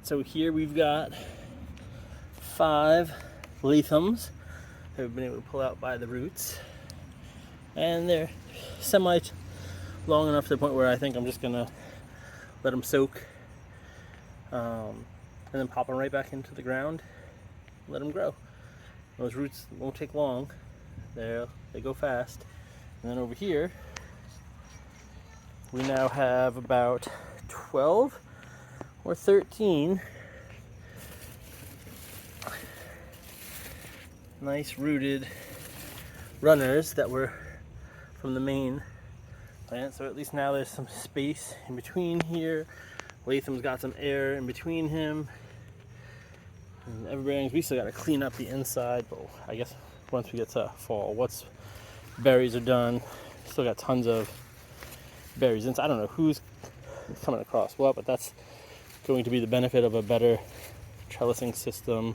So here we've got 5 lathums that we've been able to pull out by the roots, and they're semi long enough to the point where I think I'm just gonna let them soak, and then pop them right back into the ground, let them grow. Those roots won't take long, they go fast. And then over here we now have about 12 or 13 nice rooted runners that were from the main plant. So at least now there's some space in between here. Latham's got some air in between him. And evergreens, we still got to clean up the inside, but I guess once we get to fall, once berries are done, still got tons of berries. And I don't know who's coming across what, but that's going to be the benefit of a better trellising system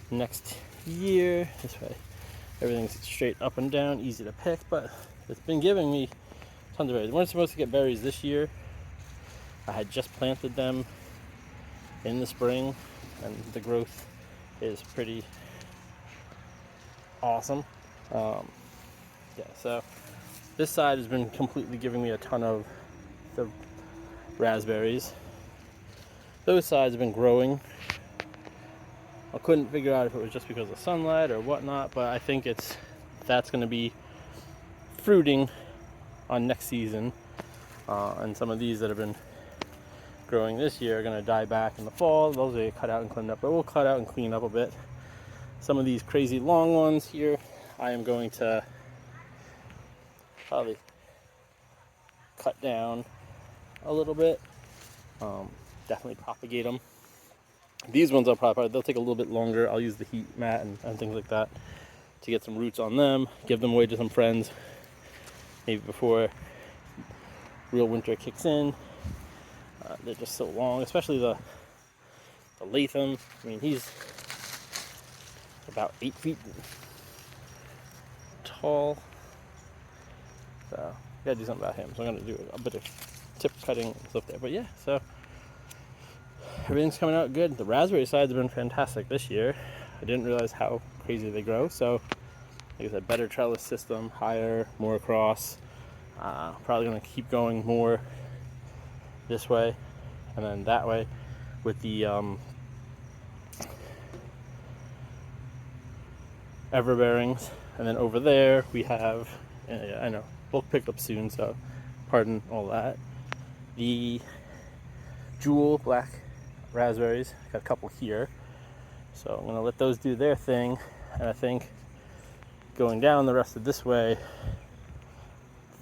next year. This way everything's straight up and down, easy to pick, but it's been giving me tons of berries. We weren't supposed to get berries this year. I had just planted them in the spring, and the growth is pretty awesome. So this side has been completely giving me a ton of the raspberries. Those sides have been growing. I couldn't figure out if it was just because of sunlight or whatnot, but I think that's going to be fruiting on next season. And some of these that have been growing this year are going to die back in the fall. Those are cut out and cleaned up, but we'll cut out and clean up a bit. Some of these crazy long ones here, I am going to probably cut down a little bit. Definitely propagate them. These ones they'll take a little bit longer. I'll use the heat mat and things like that to get some roots on them, give them away to some friends, maybe before real winter kicks in. They're just so long, especially the Latham. I mean, he's about 8 feet tall, so gotta do something about him. So I'm gonna do a bit of tip cutting and stuff there. But yeah, so everything's coming out good. The raspberry sides have been fantastic this year. I didn't realize how crazy they grow. So like I said, better trellis system, higher, more across. Probably gonna keep going more this way and then that way with the everbearings. And then over there we have, I know, bulk picked up soon, so pardon all that, the jewel black raspberries. Got a couple here, so I'm gonna let those do their thing. And I think going down the rest of this way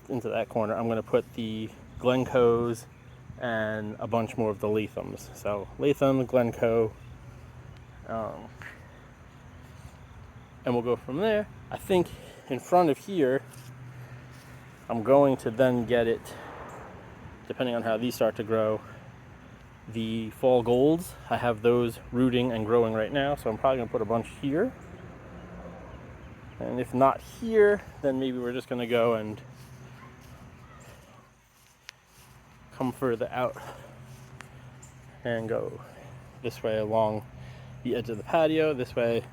into that corner, I'm gonna put the Glencoes and a bunch more of the Lathams. So Latham, Glencoe, and we'll go from there. I think in front of here, I'm going to then get it, depending on how these start to grow, the fall golds. I have those rooting and growing right now, so I'm probably gonna put a bunch here. And if not here, then maybe we're just gonna go and come further out and go this way along the edge of the patio. This way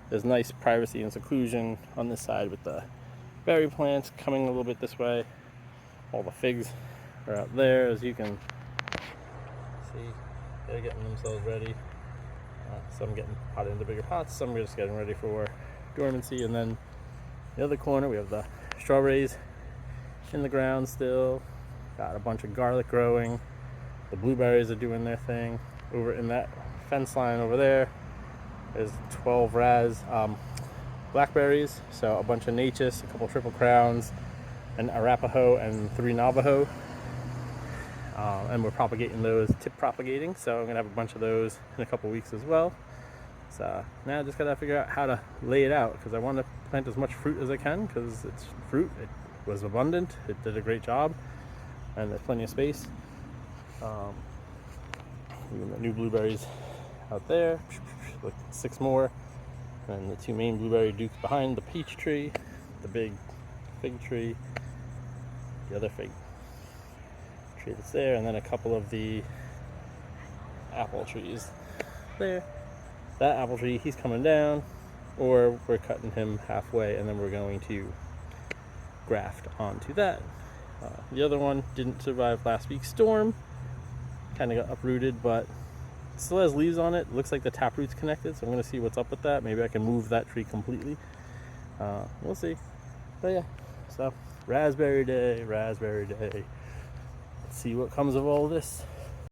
there's nice privacy and seclusion on this side with the berry plants coming a little bit this way. All the figs are out there, as you can see. They're getting themselves ready. Some getting potted into bigger pots, some are just getting ready for dormancy. And then the other corner, we have the strawberries in the ground still. Got a bunch of garlic growing. The blueberries are doing their thing. Over in that fence line over there, there's 12 blackberries. So a bunch of Natchez, a couple triple crowns, an Arapaho, and 3 Navajo. And we're propagating those, tip propagating. So I'm gonna have a bunch of those in a couple weeks as well. So now I just gotta figure out how to lay it out, because I want to plant as much fruit as I can, because it's fruit. It was abundant. It did a great job, and there's plenty of space. Even the new blueberries out there, like 6 more, and the 2 main blueberry dukes behind, the peach tree, the big fig tree, the other fig tree that's there, and then a couple of the apple trees there. That apple tree, he's coming down, or we're cutting him halfway and then we're going to graft onto that. The other one didn't survive last week's storm, kind of got uprooted, but it still has leaves on it. Looks like the taproot's connected, so I'm going to see what's up with that. Maybe I can move that tree completely. We'll see. But yeah, so raspberry day. Let's see what comes of all this.